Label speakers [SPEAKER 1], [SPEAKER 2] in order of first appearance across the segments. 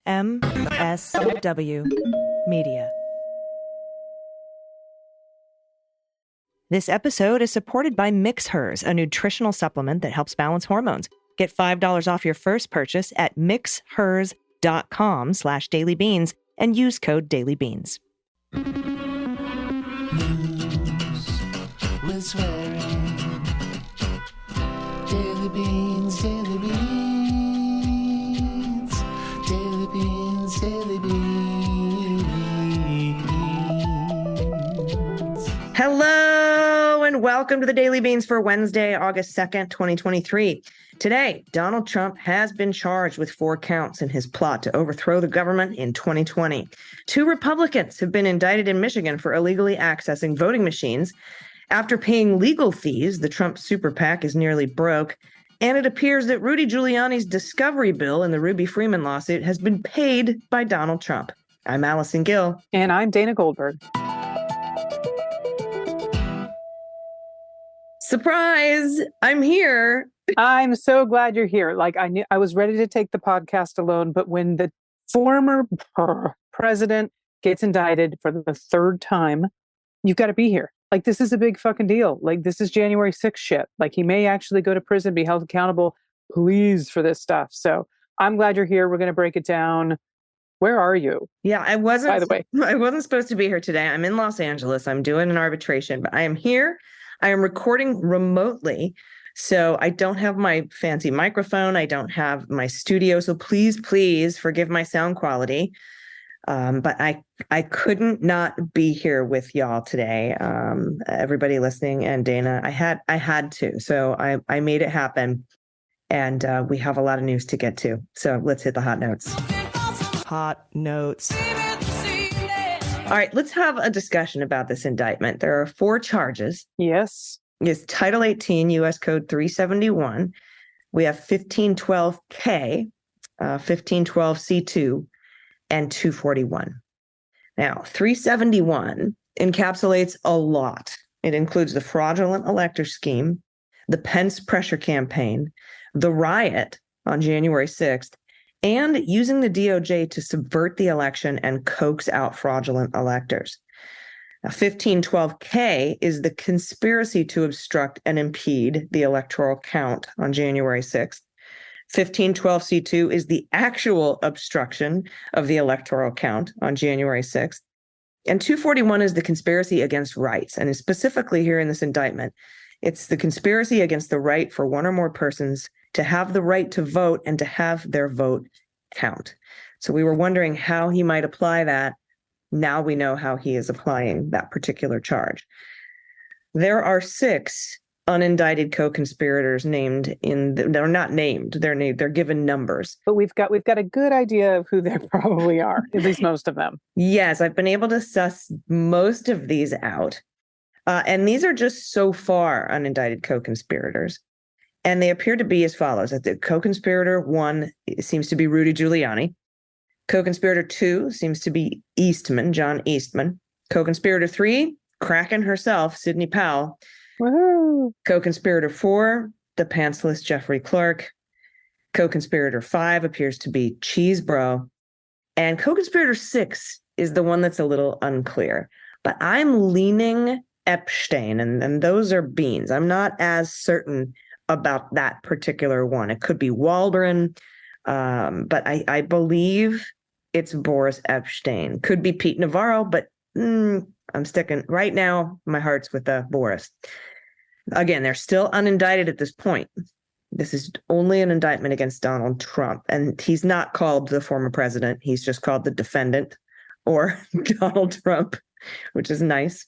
[SPEAKER 1] MSW Media. This episode is supported by MixHers, a nutritional supplement that helps balance hormones. Get $5 off your first purchase at mixhers.com/dailybeans and use code dailybeans.
[SPEAKER 2] News with swearing. Daily beans, daily beans. Daily beans, daily beans.
[SPEAKER 1] Hello and welcome to the Daily Beans for Wednesday, August 2nd, 2023. Today, Donald Trump has been charged with 4 counts in his plot to overthrow the government in 2020. 2 Republicans have been indicted in Michigan for illegally accessing voting machines. After paying legal fees, the Trump Super PAC is nearly broke, and it appears that Rudy Giuliani's discovery bill in the Ruby Freeman lawsuit has been paid by Donald Trump. I'm Allison Gill.
[SPEAKER 3] And I'm Dana Goldberg.
[SPEAKER 1] Surprise! I'm here.
[SPEAKER 3] I'm so glad you're here. Like I was ready to take the podcast alone, but when the former president gets indicted for the 3rd time, you've got to be here. Like, this is a big fucking deal. Like, this is January 6th shit. Like, he may actually go to prison, be held accountable, please, for this stuff. So I'm glad you're here. We're going to break it down. Where are you?
[SPEAKER 1] Yeah, I wasn't.
[SPEAKER 3] By the way,
[SPEAKER 1] I wasn't supposed to be here today. I'm in Los Angeles. I'm doing an arbitration, but I am here. I am recording remotely. So I don't have my fancy microphone. I don't have my studio. So please forgive my sound quality. But I couldn't not be here with y'all today. Everybody listening and Dana, I had to. So I made it happen. And we have a lot of news to get to. So let's hit the hot notes. Hot notes. All right, let's have a discussion about this indictment. There are 4 charges.
[SPEAKER 3] Yes.
[SPEAKER 1] It's Title 18, U.S. Code 371. We have 1512K, 1512C2, and 241. Now, 371 encapsulates a lot. It includes the fraudulent elector scheme, the Pence pressure campaign, the riot on January 6th, and using the DOJ to subvert the election and coax out fraudulent electors. Now, 1512K is the conspiracy to obstruct and impede the electoral count on January 6th. 1512C2 is the actual obstruction of the electoral count on January 6th. And 241 is the conspiracy against rights. And specifically here in this indictment, it's the conspiracy against the right for one or more persons to have the right to vote and to have their vote count. So we were wondering how he might apply that. Now we know how he is applying that particular charge. There are 6 unindicted co-conspirators named they're not named, they're given numbers.
[SPEAKER 3] But we've got a good idea of who they probably are, at least most of them.
[SPEAKER 1] Yes, I've been able to suss most of these out. And these are just so far unindicted co-conspirators. And they appear to be as follows. That the co-conspirator 1 seems to be Rudy Giuliani. Co-conspirator 2 seems to be John Eastman. Co-conspirator 3, Kraken herself, Sidney Powell.
[SPEAKER 3] Woohoo!
[SPEAKER 1] Co-conspirator 4, the pantsless Jeffrey Clark. Co-conspirator 5 appears to be Cheesebro. And co-conspirator 6 is the one that's a little unclear. But I'm leaning Epstein, and those are beans. I'm not as certain about that particular one. It could be Waldron, but I believe it's Boris Epstein. Could be Pete Navarro, but I'm sticking right now. My heart's with Boris. Again, they're still unindicted at this point. This is only an indictment against Donald Trump, and he's not called the former president. He's just called the defendant, or Donald Trump, which is nice.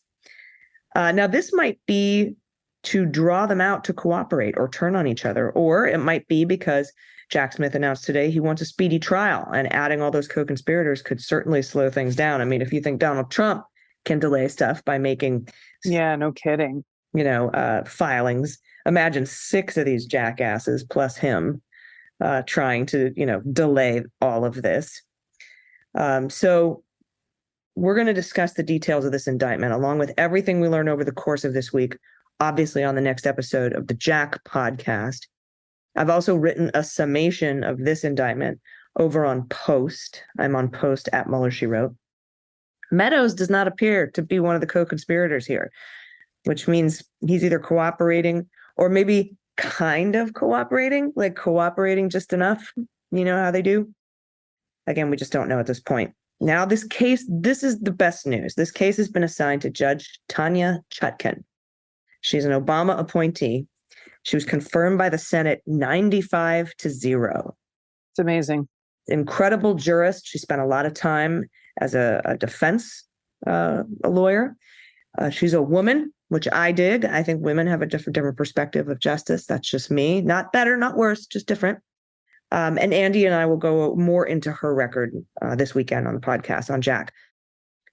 [SPEAKER 1] Now, this might be to draw them out to cooperate or turn on each other, or it might be because Jack Smith announced today he wants a speedy trial, and adding all those co-conspirators could certainly slow things down. I mean, if you think Donald Trump can delay stuff by making,
[SPEAKER 3] no kidding,
[SPEAKER 1] filings, imagine 6 of these jackasses plus him trying to, delay all of this. So we're going to discuss the details of this indictment along with everything we learned over the course of this week, obviously on the next episode of the Jack podcast. I've also written a summation of this indictment over on Post. I'm on Post at Mueller, she wrote. Meadows does not appear to be one of the co-conspirators here, which means he's either cooperating or maybe kind of cooperating, like cooperating just enough. You know how they do? Again, we just don't know at this point. Now, this case, this is the best news. This case has been assigned to Judge Tanya Chutkan. She's an Obama appointee. She was confirmed by the Senate 95-0.
[SPEAKER 3] It's amazing.
[SPEAKER 1] Incredible jurist. She spent a lot of time as a defense lawyer. She's a woman, which I dig. I think women have a different perspective of justice. That's just me. Not better, not worse, just different. And Andy and I will go more into her record this weekend on the podcast on Jack.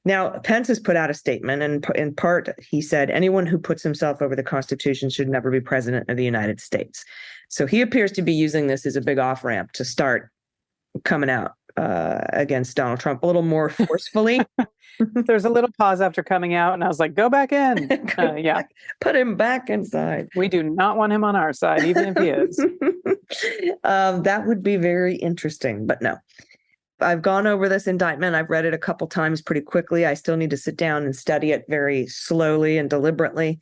[SPEAKER 1] Now, Pence has put out a statement, and in part, he said, anyone who puts himself over the Constitution should never be president of the United States. So he appears to be using this as a big off-ramp to start coming out against Donald Trump a little more forcefully.
[SPEAKER 3] There's a little pause after coming out, and I was like, go back in. Yeah.
[SPEAKER 1] Put him back inside.
[SPEAKER 3] We do not want him on our side, even if he is.
[SPEAKER 1] That would be very interesting, but no. I've gone over this indictment. I've read it a couple times pretty quickly. I still need to sit down and study it very slowly and deliberately.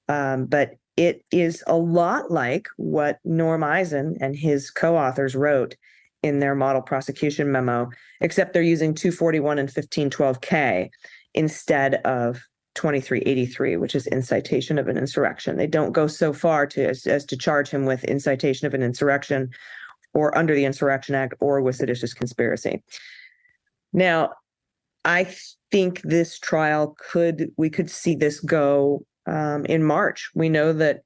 [SPEAKER 1] But it is a lot like what Norm Eisen and his co-authors wrote in their model prosecution memo, except they're using 241 and 1512K instead of 2383, which is incitation of an insurrection. They don't go so far as to charge him with incitation of an insurrection or under the Insurrection Act or with seditious conspiracy. Now, I think this trial we could see this go in March. We know that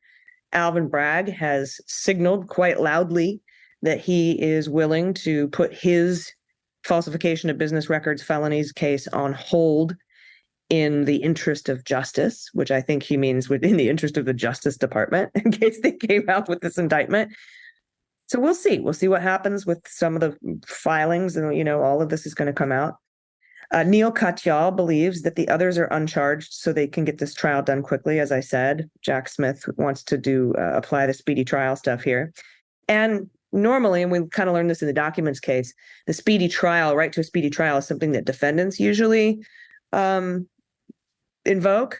[SPEAKER 1] Alvin Bragg has signaled quite loudly that he is willing to put his falsification of business records felonies case on hold in the interest of justice, which I think he means within the interest of the Justice Department in case they came out with this indictment. So we'll see. We'll see what happens with some of the filings, and all of this is going to come out. Neil Katyal believes that the others are uncharged, so they can get this trial done quickly. As I said, Jack Smith wants to apply the speedy trial stuff here, and normally, and we kind of learned this in the documents case, the speedy trial, right to a speedy trial, is something that defendants usually invoke,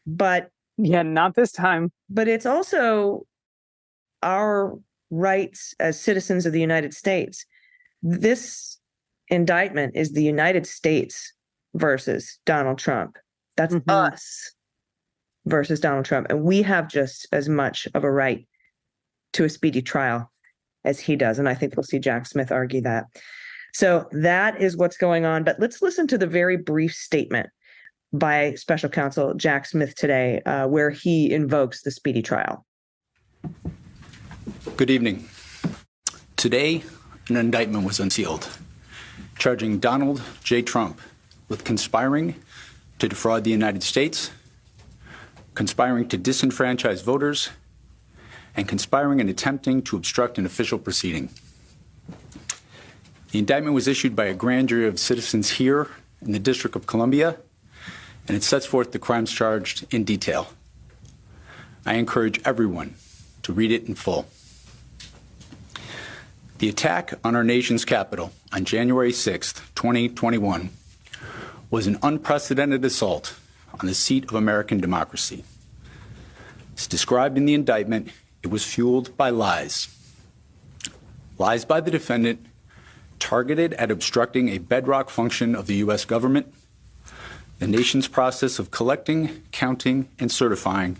[SPEAKER 1] but
[SPEAKER 3] not this time.
[SPEAKER 1] But it's also our rights as citizens of the United States. This indictment is the United States versus Donald Trump. That's us versus Donald Trump. And we have just as much of a right to a speedy trial as he does. And I think we'll see Jack Smith argue that. So that is what's going on. But let's listen to the very brief statement by Special Counsel Jack Smith today, where he invokes the speedy trial.
[SPEAKER 4] Good evening. Today, an indictment was unsealed, charging Donald J. Trump with conspiring to defraud the United States, conspiring to disenfranchise voters, and conspiring and attempting to obstruct an official proceeding. The indictment was issued by a grand jury of citizens here in the District of Columbia, and it sets forth the crimes charged in detail. I encourage everyone to read it in full. The attack on our nation's capital on January 6th, 2021, was an unprecedented assault on the seat of American democracy. As described in the indictment, it was fueled by lies. Lies by the defendant targeted at obstructing a bedrock function of the U.S. government, the nation's process of collecting, counting, and certifying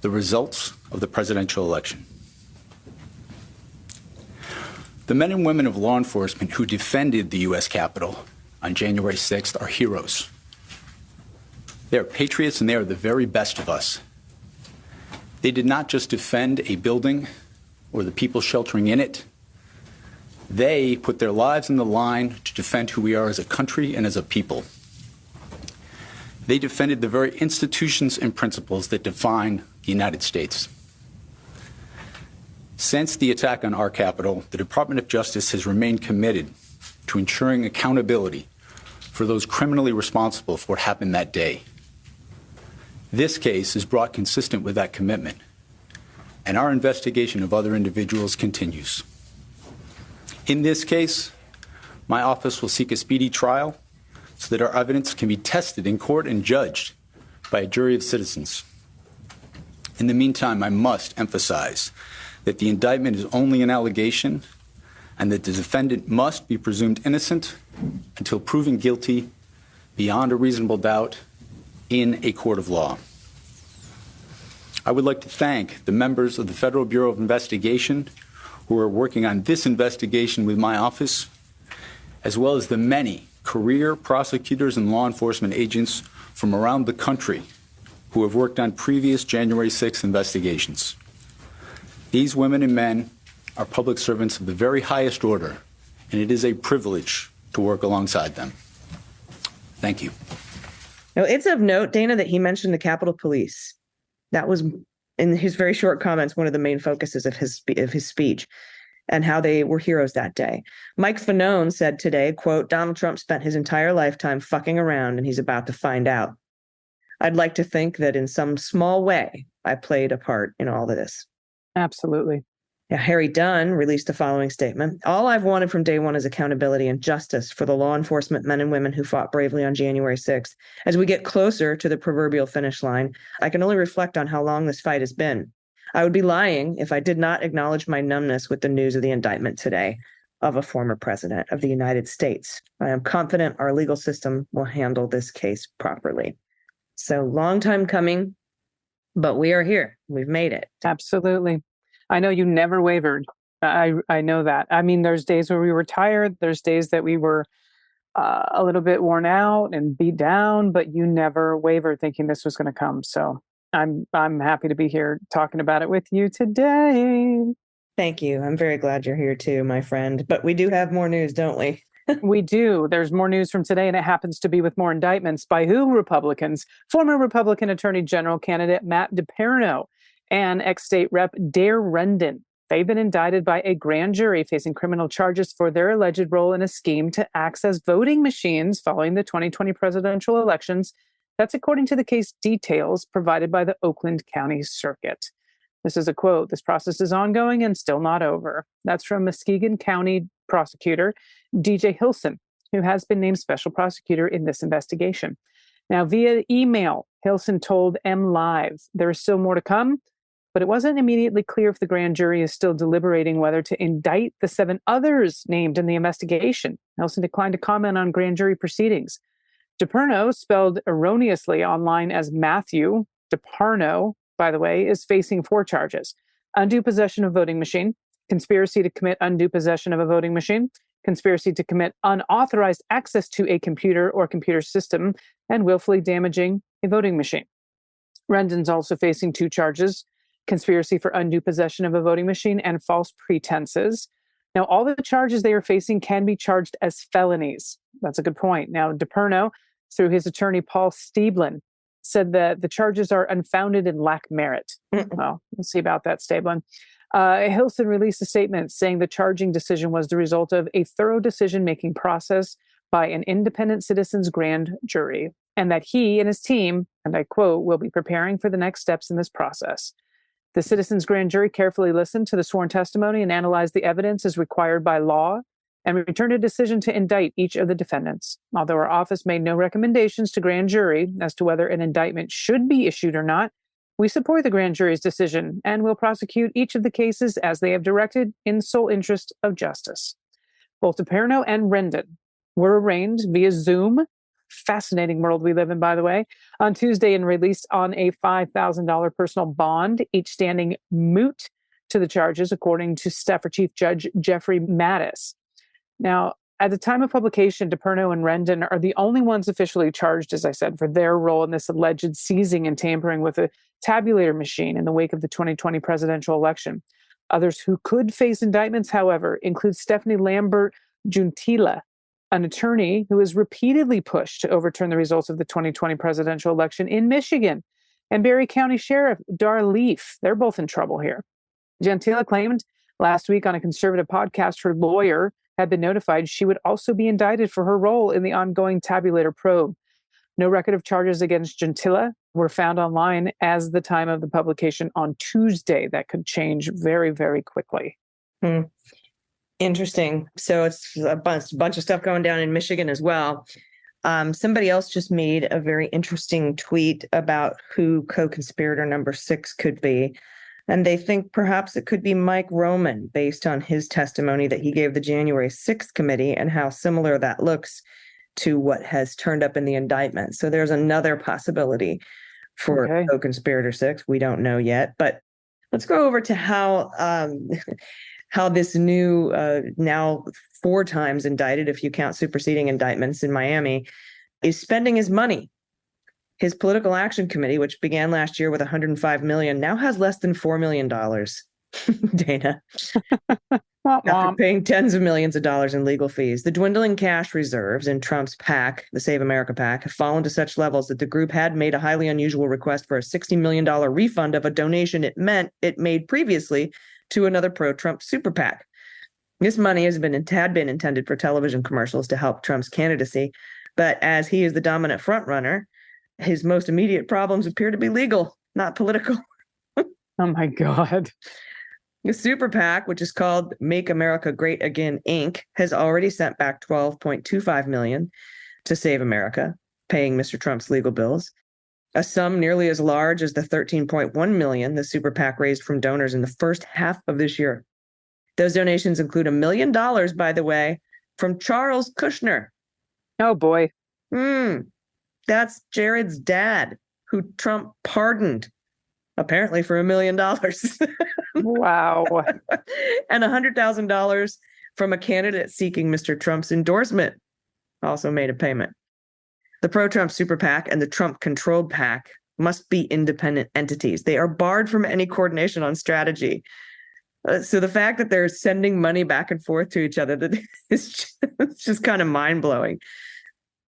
[SPEAKER 4] the results of the presidential election. The men and women of law enforcement who defended the U.S. Capitol on January 6th are heroes. They are patriots, and they are the very best of us. They did not just defend a building or the people sheltering in it. They put their lives on the line to defend who we are as a country and as a people. They defended the very institutions and principles that define the United States. Since the attack on our Capitol, the Department of Justice has remained committed to ensuring accountability for those criminally responsible for what happened that day. This case is brought consistent with that commitment, and our investigation of other individuals continues. In this case, my office will seek a speedy trial so that our evidence can be tested in court and judged by a jury of citizens. In the meantime, I must emphasize that the indictment is only an allegation and that the defendant must be presumed innocent until proven guilty beyond a reasonable doubt in a court of law. I would like to thank the members of the Federal Bureau of Investigation who are working on this investigation with my office, as well as the many career prosecutors and law enforcement agents from around the country who have worked on previous January 6th investigations. These women and men are public servants of the very highest order, and it is a privilege to work alongside them. Thank you.
[SPEAKER 1] Now, it's of note, Dana, that he mentioned the Capitol Police. That was, in his very short comments, one of the main focuses of his speech, and how they were heroes that day. Mike Fanone said today, quote, Donald Trump spent his entire lifetime fucking around, and he's about to find out. I'd like to think that in some small way, I played a part in all of this.
[SPEAKER 3] Absolutely.
[SPEAKER 1] Now, Harry Dunn released the following statement. All I've wanted from day one is accountability and justice for the law enforcement men and women who fought bravely on January 6th. As we get closer to the proverbial finish line, I can only reflect on how long this fight has been. I would be lying if I did not acknowledge my numbness with the news of the indictment today of a former president of the United States. I am confident our legal system will handle this case properly. So long time coming, but we are here. We've made it.
[SPEAKER 3] Absolutely. I know you never wavered. I know that. I mean, there's days where we were tired. There's days that we were a little bit worn out and beat down, but you never wavered thinking this was going to come. So I'm happy to be here talking about it with you today.
[SPEAKER 1] Thank you. I'm very glad you're here too, my friend. But we do have more news, don't we?
[SPEAKER 3] We do. There's more news from today, and it happens to be with more indictments by who? Republicans. Former Republican Attorney General candidate Matt DePerno and ex-state rep Dare Rendon. They've been indicted by a grand jury facing criminal charges for their alleged role in a scheme to access voting machines following the 2020 presidential elections. That's according to the case details provided by the Oakland County Circuit. This is a quote, "This process is ongoing and still not over." That's from Muskegon County prosecutor DJ Hilson, who has been named special prosecutor in this investigation. Now, via email, Hilson told MLive there is still more to come, but it wasn't immediately clear if the grand jury is still deliberating whether to indict the 7 others named in the investigation. Hilson declined to comment on grand jury proceedings. DePerno, spelled erroneously online as Matthew DeParno, by the way, is facing 4 charges: undue possession of voting machine, conspiracy to commit undue possession of a voting machine, conspiracy to commit unauthorized access to a computer or computer system, and willfully damaging a voting machine. Rendon's also facing 2 charges: conspiracy for undue possession of a voting machine and false pretenses. Now, all the charges they are facing can be charged as felonies. That's a good point. Now, DePerno, through his attorney Paul Stieblin, said that the charges are unfounded and lack merit. Well, we'll see about that, Stieblin. Hilson released a statement saying the charging decision was the result of a thorough decision-making process by an independent citizens grand jury, and that he and his team, and I quote, will be preparing for the next steps in this process. The citizens grand jury carefully listened to the sworn testimony and analyzed the evidence as required by law and returned a decision to indict each of the defendants. Although our office made no recommendations to grand jury as to whether an indictment should be issued or not, we support the grand jury's decision and will prosecute each of the cases as they have directed in sole interest of justice. Both DePerno and Rendon were arraigned via Zoom. Fascinating world we live in, by the way, on Tuesday and released on a $5,000 personal bond, each standing moot to the charges, according to Stafford Chief Judge Jeffrey Mattis. Now, at the time of publication, DePerno and Rendon are the only ones officially charged, as I said, for their role in this alleged seizing and tampering with a tabulator machine in the wake of the 2020 presidential election. Others who could face indictments, however, include Stephanie Lambert Juntila, an attorney who has repeatedly pushed to overturn the results of the 2020 presidential election in Michigan, and Barry County Sheriff Dar Leaf. They're both in trouble here. Gentila claimed last week on a conservative podcast her lawyer had been notified she would also be indicted for her role in the ongoing tabulator probe. No record of charges against Gentila were found online as the time of the publication on Tuesday. That could change very, very quickly.
[SPEAKER 1] Interesting. So it's a bunch of stuff going down in Michigan as well. Somebody else just made a very interesting tweet about who co-conspirator number 6 could be. And they think perhaps it could be Mike Roman, based on his testimony that he gave the January 6th committee and how similar that looks to what has turned up in the indictment. So there's another possibility for co-conspirator 6. We don't know yet, but let's go over to how this new, now 4 times indicted, if you count superseding indictments in Miami, is spending his money. His political action committee, which began last year with $105 million, now has less than $4 million. Dana, after paying tens of millions of dollars in legal fees. The dwindling cash reserves in Trump's PAC, the Save America PAC, have fallen to such levels that the group had made a highly unusual request for a $60 million refund of a donation it made previously to another pro-Trump Super PAC. This money had been intended for television commercials to help Trump's candidacy, but as he is the dominant frontrunner, his most immediate problems appear to be legal, not political.
[SPEAKER 3] Oh my God.
[SPEAKER 1] The Super PAC, which is called Make America Great Again, Inc., has already sent back $12.25 million to Save America, paying Mr. Trump's legal bills, a sum nearly as large as the $13.1 million the Super PAC raised from donors in the first half of this year. Those donations include $1 million, by the way, from Charles Kushner.
[SPEAKER 3] Oh, boy.
[SPEAKER 1] That's Jared's dad, who Trump pardoned, apparently for $1 million.
[SPEAKER 3] Wow.
[SPEAKER 1] And $100,000 from a candidate seeking Mr. Trump's endorsement, also made a payment. The pro-Trump Super PAC and the Trump-controlled PAC must be independent entities. They are barred from any coordination on strategy. So the fact that they're sending money back and forth to each other is just kind of mind-blowing.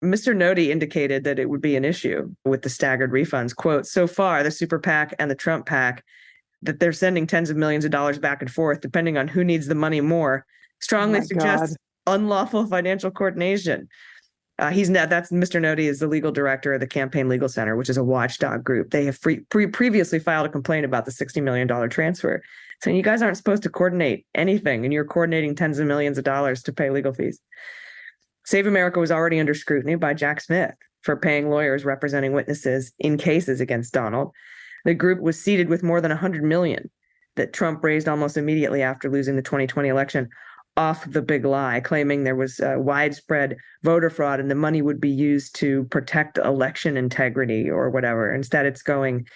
[SPEAKER 1] Mr. Nodi indicated that it would be an issue with the staggered refunds. Quote, so far, the Super PAC and the Trump PAC, that they're sending tens of millions of dollars back and forth, depending on who needs the money more, strongly suggests unlawful financial coordination. That's Mr. Nodi is the legal director of the Campaign Legal Center, which is a watchdog group. They have previously filed a complaint about the $60 million transfer, saying you guys aren't supposed to coordinate anything, and you're coordinating tens of millions of dollars to pay legal fees. Save America was already under scrutiny by Jack Smith for paying lawyers representing witnesses in cases against Donald. The group was seated with more than $100 million that Trump raised almost immediately after losing the 2020 election off the big lie, claiming there was widespread voter fraud and the money would be used to protect election integrity or whatever. Instead, it's going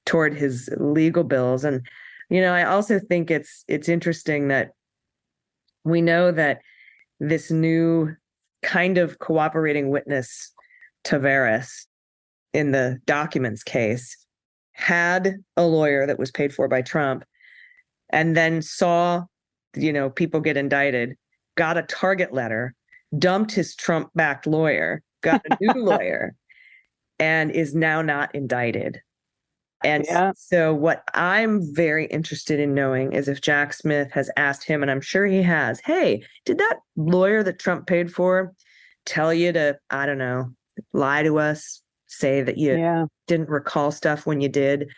[SPEAKER 1] toward his legal bills. And, I also think it's interesting that we know that this new kind of cooperating witness, Tavares, in the documents case, had a lawyer that was paid for by Trump and then saw, people get indicted, got a target letter, dumped his Trump-backed lawyer, got a new lawyer, and is now not indicted. And so what I'm very interested in knowing is if Jack Smith has asked him, and I'm sure he has, hey, did that lawyer that Trump paid for tell you to, I don't know, lie to us, say that you didn't recall stuff when you did?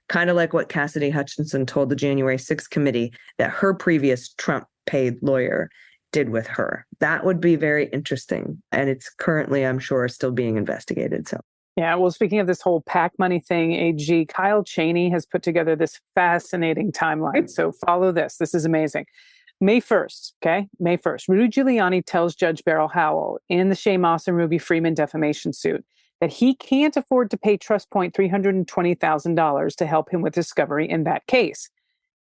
[SPEAKER 1] Kind of like what Cassidy Hutchinson told the January 6th committee that her previous Trump paid lawyer did with her. That would be very interesting. And it's currently, I'm sure, still being investigated. So.
[SPEAKER 3] Yeah, well, speaking of this whole PAC money thing, AG Kyle Cheney has put together this fascinating timeline. So follow this. This is amazing. May 1st, May 1st, Rudy Giuliani tells Judge Beryl Howell in the Shane Moss and Ruby Freeman defamation suit that he can't afford to pay TrustPoint $320,000 to help him with discovery in that case.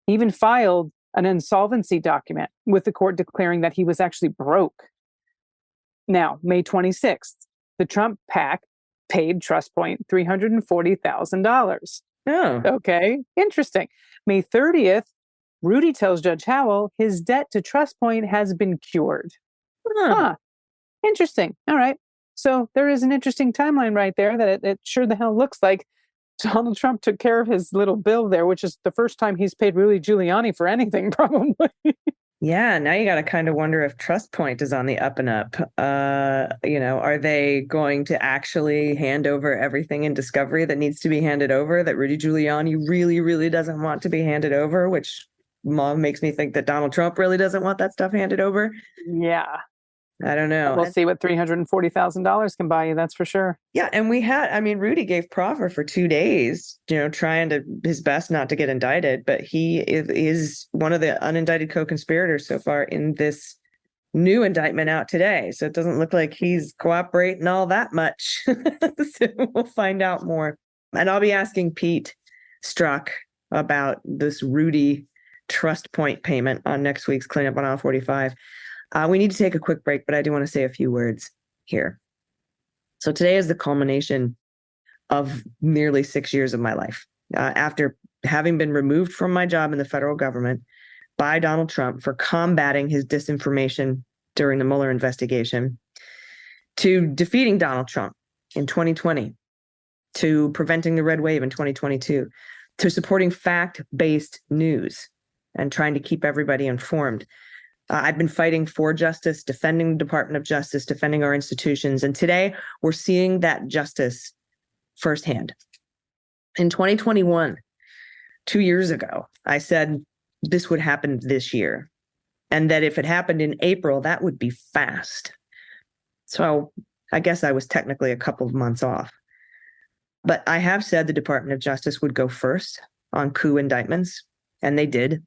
[SPEAKER 3] He even filed an insolvency document with the court declaring that he was actually broke. Now, May 26th, the Trump PAC paid TrustPoint $340,000.
[SPEAKER 1] Oh.
[SPEAKER 3] Okay, interesting. May 30th, Rudy tells Judge Howell his debt to TrustPoint has been cured. Interesting. All right. So there is an interesting timeline right there that it sure the hell looks like Donald Trump took care of his little bill there, which is the first time he's paid Rudy Giuliani for anything, probably.
[SPEAKER 1] Yeah, now you got to kind of wonder if TrustPoint is on the up and up. Are they going to actually hand over everything in discovery that needs to be handed over that Rudy Giuliani really, really doesn't want to be handed over, which makes me think that Donald Trump really doesn't want that stuff handed over.
[SPEAKER 3] Yeah.
[SPEAKER 1] I don't know.
[SPEAKER 3] We'll see what $340,000 can buy you. That's for sure.
[SPEAKER 1] Yeah. And Rudy gave proffer for 2 days, trying his best not to get indicted, but he is one of the unindicted co-conspirators so far in this new indictment out today. So it doesn't look like he's cooperating all that much. So we'll find out more. And I'll be asking Pete Strzok about this Rudy trust point payment on next week's Cleanup on Aisle 45. We need to take a quick break, but I do want to say a few words here. So today is the culmination of nearly 6 years of my life. After having been removed from my job in the federal government by Donald Trump for combating his disinformation during the Mueller investigation, to defeating Donald Trump in 2020, to preventing the red wave in 2022, to supporting fact-based news and trying to keep everybody informed. I've been fighting for justice, defending the Department of Justice, defending our institutions. And today we're seeing that justice firsthand. In 2021, 2 years ago, I said this would happen this year. And that if it happened in April, that would be fast. So I guess I was technically a couple of months off. But I have said the Department of Justice would go first on coup indictments, and they did.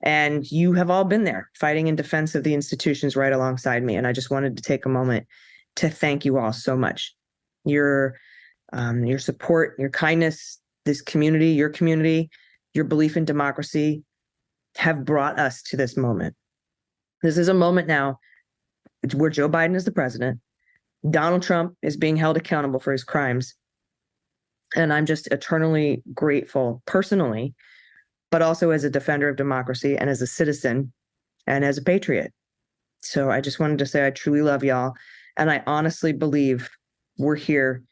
[SPEAKER 1] And you have all been there fighting in defense of the institutions right alongside me. And I just wanted to take a moment to thank you all so much. Your support, your kindness, this community, your belief in democracy have brought us to this moment. This is a moment now where Joe Biden is the president. Donald Trump is being held accountable for his crimes. And I'm just eternally grateful personally, but also as a defender of democracy and as a citizen and as a patriot. So I just wanted to say I truly love y'all. And I honestly believe we're here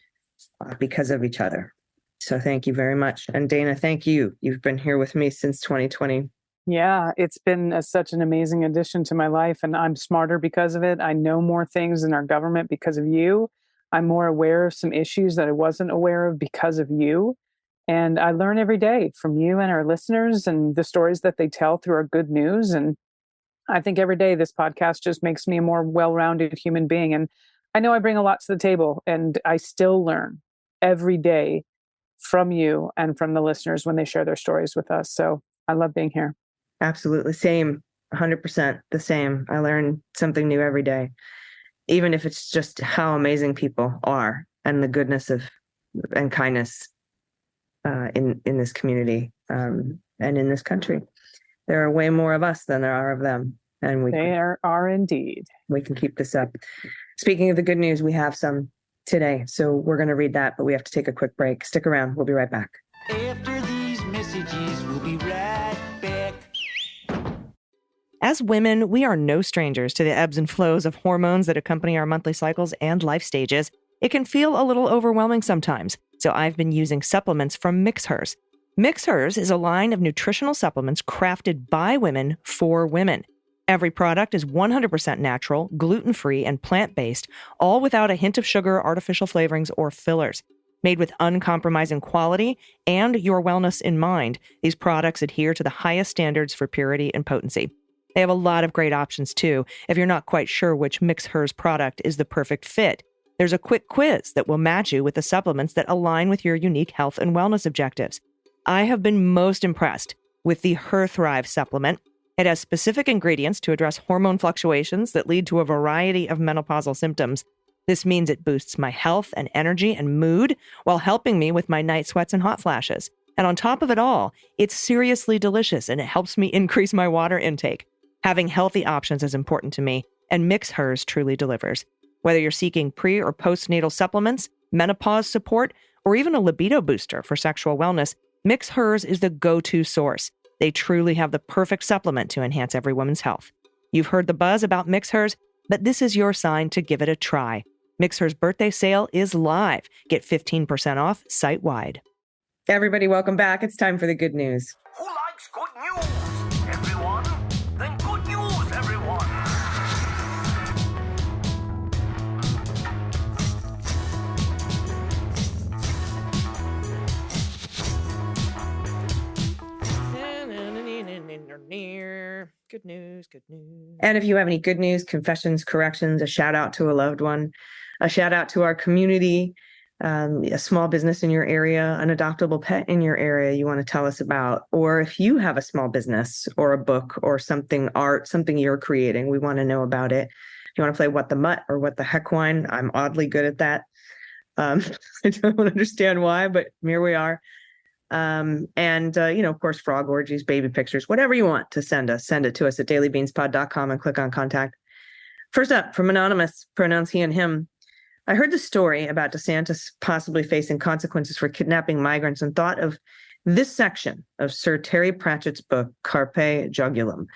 [SPEAKER 1] because of each other. So thank you very much. And Dana, thank you. You've been here with me since 2020.
[SPEAKER 3] Yeah, it's been such an amazing addition to my life, and I'm smarter because of it. I know more things in our government because of you. I'm more aware of some issues that I wasn't aware of because of you. And I learn every day from you and our listeners and the stories that they tell through our good news. And I think every day this podcast just makes me a more well-rounded human being. And I know I bring a lot to the table, and I still learn every day from you and from the listeners when they share their stories with us. So I love being here.
[SPEAKER 1] Absolutely. Same. 100% the same. I learn something new every day, even if it's just how amazing people are and the goodness of and kindness in this community and in this country. There are way more of us than there are of them. And
[SPEAKER 3] There are indeed.
[SPEAKER 1] We can keep this up. Speaking of the good news, we have some today. So we're going to read that, but we have to take a quick break. Stick around. We'll be right back.
[SPEAKER 2] After these messages, we'll be right back.
[SPEAKER 5] As women, we are no strangers to the ebbs and flows of hormones that accompany our monthly cycles and life stages. It can feel a little overwhelming sometimes, so I've been using supplements from MixHers. MixHers is a line of nutritional supplements crafted by women for women. Every product is 100% natural, gluten-free, and plant-based, all without a hint of sugar, artificial flavorings, or fillers. Made with uncompromising quality and your wellness in mind, these products adhere to the highest standards for purity and potency. They have a lot of great options, too, if you're not quite sure which MixHers product is the perfect fit. There's a quick quiz that will match you with the supplements that align with your unique health and wellness objectives. I have been most impressed with the Her Thrive supplement. It has specific ingredients to address hormone fluctuations that lead to a variety of menopausal symptoms. This means it boosts my health and energy and mood while helping me with my night sweats and hot flashes. And on top of it all, it's seriously delicious and it helps me increase my water intake. Having healthy options is important to me, and MixHers truly delivers. Whether you're seeking pre- or postnatal supplements, menopause support, or even a libido booster for sexual wellness, MixHers is the go-to source. They truly have the perfect supplement to enhance every woman's health. You've heard the buzz about MixHers, but this is your sign to give it a try. MixHers birthday sale is live. Get 15% off site-wide.
[SPEAKER 1] Everybody, welcome back. It's time for the good news.
[SPEAKER 6] Who likes good news? Everyone? Then good news, everyone!
[SPEAKER 5] Good news, good news.
[SPEAKER 1] And if you have any good news, confessions, corrections, a shout out to a loved one, a shout out to our community, a small business in your area, an adoptable pet in your area you want to tell us about, or if you have a small business or a book or something, art, something you're creating, we want to know about it. If you want to play What the Mutt or What the Heck Wine, I'm oddly good at that. I don't understand why, but here we are. Of course, frog orgies, baby pictures, whatever you want to send us, send it to us at dailybeanspod.com and click on contact. First up, from Anonymous, pronouns he and him. I heard the story about DeSantis possibly facing consequences for kidnapping migrants and thought of this section of Sir Terry Pratchett's book, Carpe Jugulum.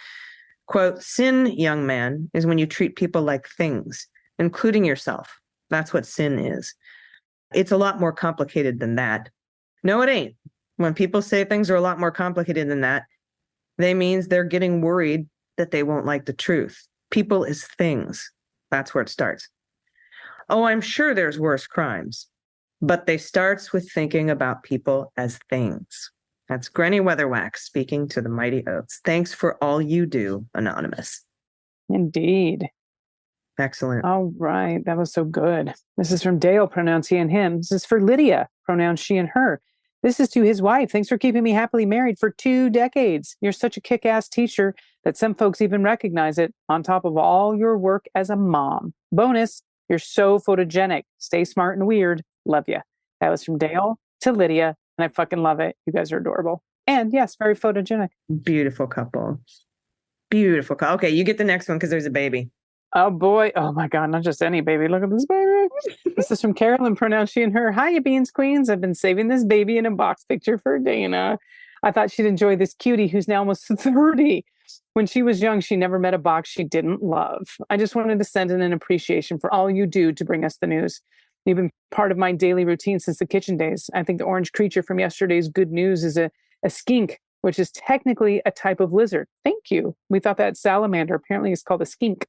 [SPEAKER 1] Quote, sin, young man, is when you treat people like things, including yourself. That's what sin is. It's a lot more complicated than that. No, it ain't. When people say things are a lot more complicated than that, they means they're getting worried that they won't like the truth. People is things. That's where it starts. Oh, I'm sure there's worse crimes, but they starts with thinking about people as things. That's Granny Weatherwax speaking to the Mighty Oats. Thanks for all you do, Anonymous.
[SPEAKER 3] Indeed.
[SPEAKER 1] Excellent.
[SPEAKER 3] All right. That was so good. This is from Dale, pronouns he and him. This is for Lydia, pronouns she and her. This is to his wife. Thanks for keeping me happily married for 2 decades. You're such a kick-ass teacher that some folks even recognize it on top of all your work as a mom. Bonus, you're so photogenic. Stay smart and weird. Love you. That was from Dale to Lydia, and I fucking love it. You guys are adorable. And yes, very photogenic.
[SPEAKER 1] Beautiful couple. Beautiful couple. Okay, you get the next one because there's a baby.
[SPEAKER 3] Oh boy. Oh my God. Not just any baby. Look at this baby. This is from Carolyn, pronounced she and her. Hiya, Beans Queens. I've been saving this baby in a box picture for Dana. I thought she'd enjoy this cutie who's now almost 30. When she was young, she never met a box she didn't love. I just wanted to send in an appreciation for all you do to bring us the news. You've been part of my daily routine since the kitchen days. I think the orange creature from yesterday's good news is a skink, which is technically a type of lizard. Thank you. We thought that salamander apparently is called a skink.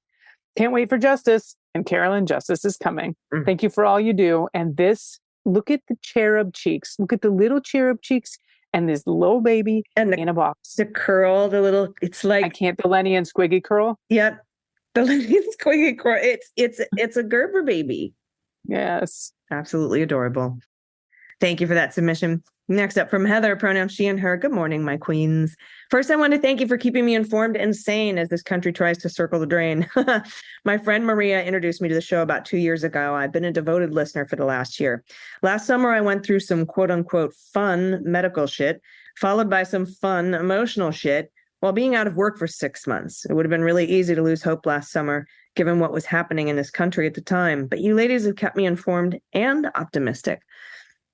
[SPEAKER 3] Can't wait for justice. And Carolyn, justice is coming. Thank you for all you do. And this, look at the cherub cheeks. Look at the little cherub cheeks and this little baby
[SPEAKER 1] And
[SPEAKER 3] in a box.
[SPEAKER 1] The curl, the little, it's like,
[SPEAKER 3] I can't, the Lenny and Squiggy curl.
[SPEAKER 1] Yep. The little squiggy curl. It's a Gerber baby.
[SPEAKER 3] Yes.
[SPEAKER 1] Absolutely adorable. Thank you for that submission. Next up from Heather, pronouns she and her. Good morning, my queens. First, I want to thank you for keeping me informed and sane as this country tries to circle the drain. My friend Maria introduced me to the show about 2 years ago. I've been a devoted listener for the last year. Last summer, I went through some quote unquote fun medical shit, followed by some fun emotional shit while being out of work for 6 months. It would have been really easy to lose hope last summer, given what was happening in this country at the time. But you ladies have kept me informed and optimistic.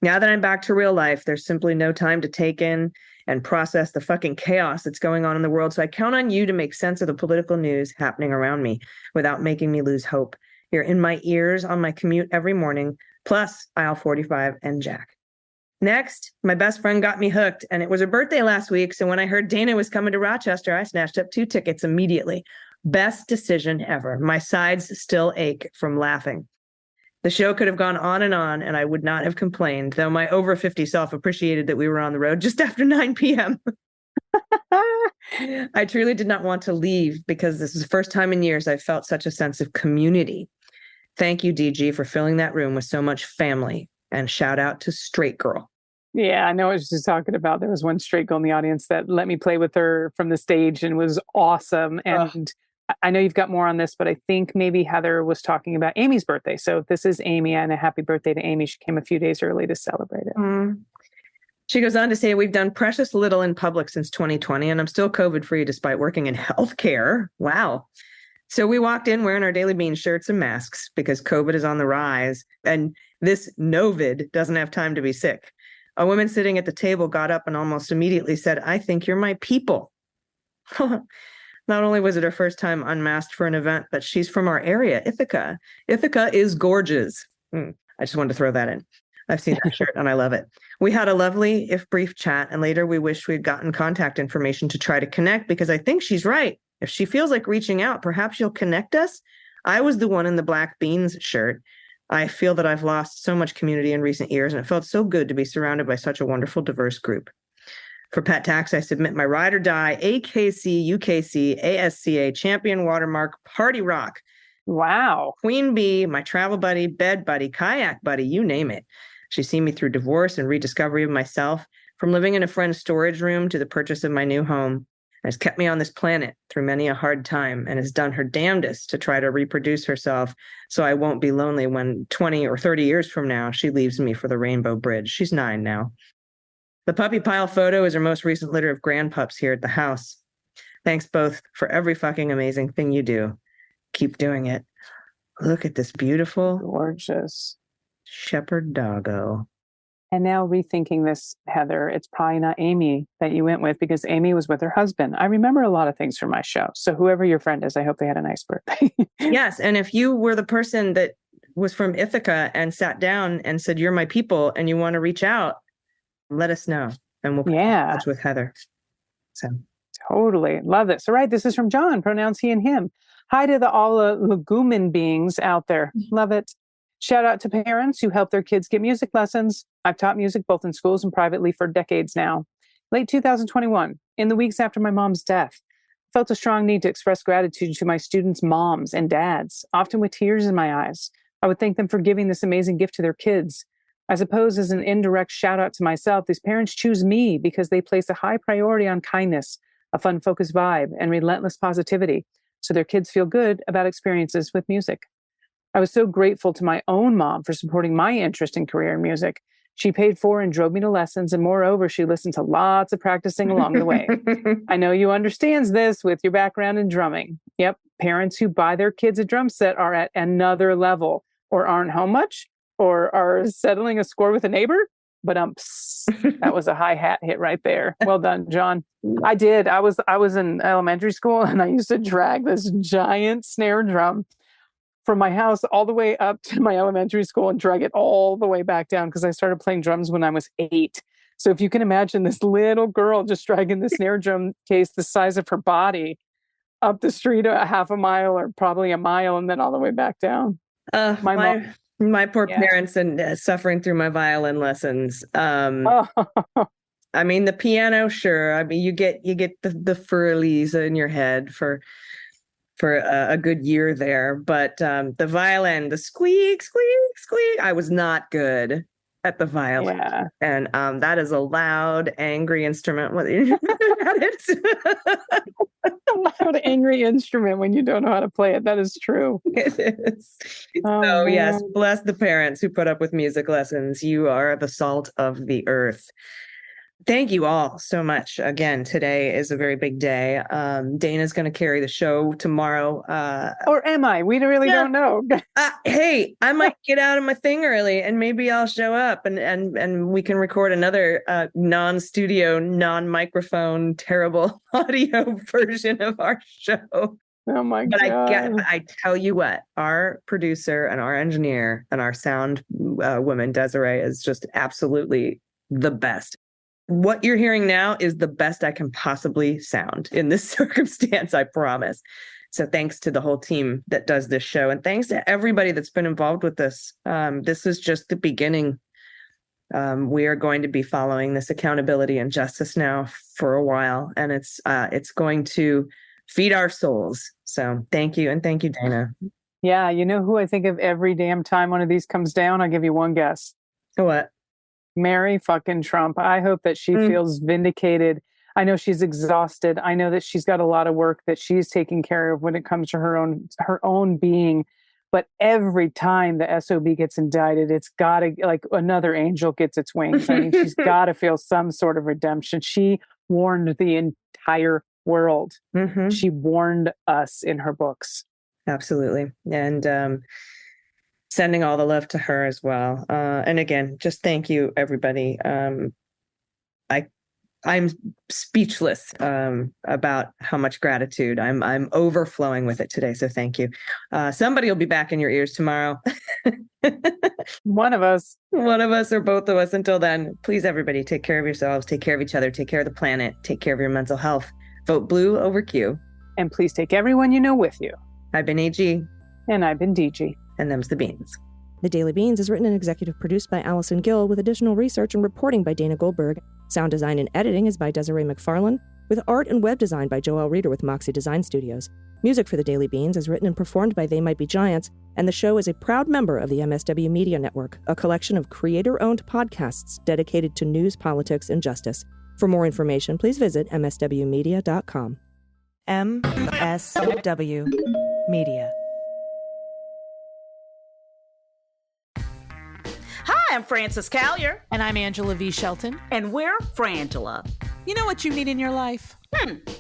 [SPEAKER 1] Now that I'm back to real life, there's simply no time to take in and process the fucking chaos that's going on in the world. So I count on you to make sense of the political news happening around me without making me lose hope. You're in my ears on my commute every morning, plus aisle 45 and Jack. Next, my best friend got me hooked, and it was her birthday last week. So when I heard Dana was coming to Rochester, I snatched up 2 tickets immediately. Best decision ever. My sides still ache from laughing. The show could have gone on, and I would not have complained, though my over 50 self appreciated that we were on the road just after 9 p.m. I truly did not want to leave because this is the first time in years I've felt such a sense of community. Thank you, DG, for filling that room with so much family, and shout out to Straight Girl.
[SPEAKER 3] Yeah, I know what she's talking about. There was one straight girl in the audience that let me play with her from the stage and was awesome. And I know you've got more on this, but I think maybe Heather was talking about Amy's birthday. So this is Amy, and a happy birthday to Amy. She came a few days early to celebrate it.
[SPEAKER 1] She goes on to say, we've done precious little in public since 2020, and I'm still COVID-free despite working in healthcare. Wow. So we walked in wearing our Daily Bean shirts and masks because COVID is on the rise, and this Novid doesn't have time to be sick. A woman sitting at the table got up and almost immediately said, I think you're my people. Not only was it her first time unmasked for an event, but she's from our area, Ithaca. Ithaca is gorgeous. I just wanted to throw that in. I've seen that shirt and I love it. We had a lovely, if brief, chat, and later we wished we'd gotten contact information to try to connect because I think she's right. If she feels like reaching out, perhaps you'll connect us. I was the one in the black beans shirt. I feel that I've lost so much community in recent years, and it felt so good to be surrounded by such a wonderful, diverse group. For pet tax, I submit my ride or die AKC, UKC, ASCA, Champion Watermark, Party Rock,
[SPEAKER 3] Wow.
[SPEAKER 1] Queen Bee, my travel buddy, bed buddy, kayak buddy, you name it. She's seen me through divorce and rediscovery of myself, from living in a friend's storage room to the purchase of my new home. Has kept me on this planet through many a hard time and has done her damnedest to try to reproduce herself so I won't be lonely when 20 or 30 years from now she leaves me for the Rainbow Bridge. She's 9 now. The puppy pile photo is her most recent litter of grandpups here at the house. Thanks both for every fucking amazing thing you do. Keep doing it. Look at this beautiful
[SPEAKER 3] Gorgeous.
[SPEAKER 1] shepherd doggo.
[SPEAKER 3] And now rethinking this, Heather, it's probably not Amy that you went with because Amy was with her husband. I remember a lot of things from my show. So whoever your friend is, I hope they had a nice birthday.
[SPEAKER 1] Yes. And if you were the person that was from Ithaca and sat down and said, you're my people and you want to reach out, let us know. And we'll put you in touch with Heather. So
[SPEAKER 3] Totally. Love this. All right. This is from John, pronouns he and him. Hi to the all legumin beings out there. Love it. Shout out to parents who help their kids get music lessons. I've taught music both in schools and privately for decades now. Late 2021, in the weeks after my mom's death, I felt a strong need to express gratitude to my students' moms and dads, often with tears in my eyes. I would thank them for giving this amazing gift to their kids. I suppose as an indirect shout out to myself, these parents choose me because they place a high priority on kindness, a fun-focused vibe, and relentless positivity, so their kids feel good about experiences with music. I was so grateful to my own mom for supporting my interest and career in music. She paid for and drove me to lessons, and moreover, she listened to lots of practicing along the way. I know you understands this with your background in drumming. Yep, parents who buy their kids a drum set are at another level, or aren't home much, or are settling a score with a neighbor. But that was a hi-hat hit right there. Well done, John. I did. I was in elementary school, and I used to drag this giant snare drum from my house all the way up to my elementary school and drag it all the way back down because I started playing drums when I was 8. So if you can imagine this little girl just dragging the snare drum case the size of her body up the street a half a mile or probably a mile and then all the way back down.
[SPEAKER 1] My poor parents and suffering through my violin lessons. I mean, the piano, sure. I mean, you get the furlies in your head for a good year there, but the violin, the squeak, squeak, squeak. I was not good at the violin, and that is a loud, angry instrument.
[SPEAKER 3] A loud, angry instrument when you don't know how to play it. That is true.
[SPEAKER 1] It is. So yes, bless the parents who put up with music lessons. You are the salt of the earth. Thank you all so much. Again, today is a very big day. Dana's going to carry the show tomorrow.
[SPEAKER 3] Or am I? We really don't know.
[SPEAKER 1] Hey, I might get out of my thing early and maybe I'll show up and we can record another non-studio, non-microphone, terrible audio version of our show.
[SPEAKER 3] Oh my God.
[SPEAKER 1] I tell you what, our producer and our engineer and our sound woman, Desiree, is just absolutely the best. What you're hearing now is the best I can possibly sound in this circumstance, I promise. So thanks to the whole team that does this show. And thanks to everybody that's been involved with this. This is just the beginning. We are going to be following this accountability and justice now for a while. And it's going to feed our souls. So thank you. And thank you, Dana.
[SPEAKER 3] Yeah. You know who I think of every damn time one of these comes down? I'll give you one guess.
[SPEAKER 1] What?
[SPEAKER 3] Mary fucking Trump. I hope that she feels vindicated. I know she's exhausted. I know that she's got a lot of work that she's taking care of when it comes to her own being. But every time the SOB gets indicted, it's got to, like, another angel gets its wings. I mean, she's got to feel some sort of redemption. She warned the entire world. Mm-hmm. She warned us in her books.
[SPEAKER 1] Absolutely. And sending all the love to her as well. And again, just thank you, everybody. I'm speechless about how much gratitude. I'm overflowing with it today. So thank you. Somebody will be back in your ears tomorrow.
[SPEAKER 3] One of us
[SPEAKER 1] or both of us. Until then, please, everybody, take care of yourselves, take care of each other, take care of the planet, take care of your mental health. Vote blue over Q.
[SPEAKER 3] And please take everyone you know with you.
[SPEAKER 1] I've been AG.
[SPEAKER 3] And I've been DG.
[SPEAKER 1] And them's the beans.
[SPEAKER 5] The Daily Beans is written and executive produced by Allison Gill, with additional research and reporting by Dana Goldberg. Sound design and editing is by Desiree McFarlane, with art and web design by Joelle Reeder with Moxie Design Studios. Music for The Daily Beans is written and performed by They Might Be Giants, and the show is a proud member of the MSW Media Network, a collection of creator-owned podcasts dedicated to news, politics, and justice. For more information, please visit mswmedia.com.
[SPEAKER 7] MSW Media.
[SPEAKER 8] Hi, I'm Frances Callier.
[SPEAKER 9] And I'm Angela V. Shelton.
[SPEAKER 8] And we're Frangela.
[SPEAKER 9] You know what you need in your life?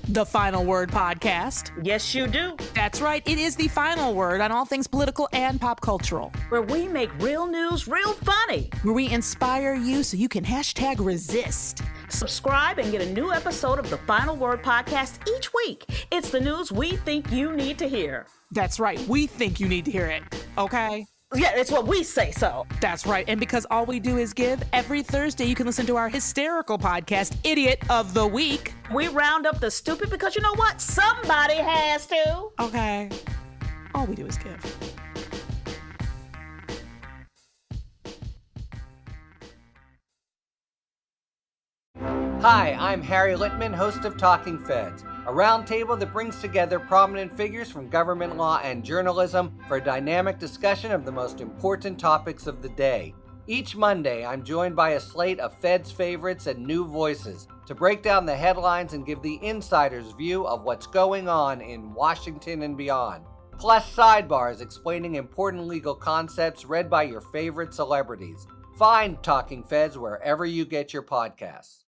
[SPEAKER 9] The Final Word podcast.
[SPEAKER 8] Yes, you do.
[SPEAKER 9] That's right. It is the final word on all things political and pop cultural.
[SPEAKER 8] Where we make real news real funny.
[SPEAKER 9] Where we inspire you so you can hashtag resist.
[SPEAKER 8] Subscribe and get a new episode of the Final Word podcast each week. It's the news we think you need to hear.
[SPEAKER 9] That's right. We think you need to hear it. Okay?
[SPEAKER 8] Yeah, it's what we say so.
[SPEAKER 9] That's right. And because all we do is give, every Thursday you can listen to our hysterical podcast, Idiot of the Week.
[SPEAKER 8] We round up the stupid because you know what? Somebody has to.
[SPEAKER 9] Okay. All we do is give.
[SPEAKER 10] Hi, I'm Harry Littman, host of Talking Feds, a roundtable that brings together prominent figures from government law and journalism for a dynamic discussion of the most important topics of the day. Each Monday, I'm joined by a slate of Feds favorites and new voices to break down the headlines and give the insider's view of what's going on in Washington and beyond. Plus sidebars explaining important legal concepts read by your favorite celebrities. Find Talking Feds wherever you get your podcasts.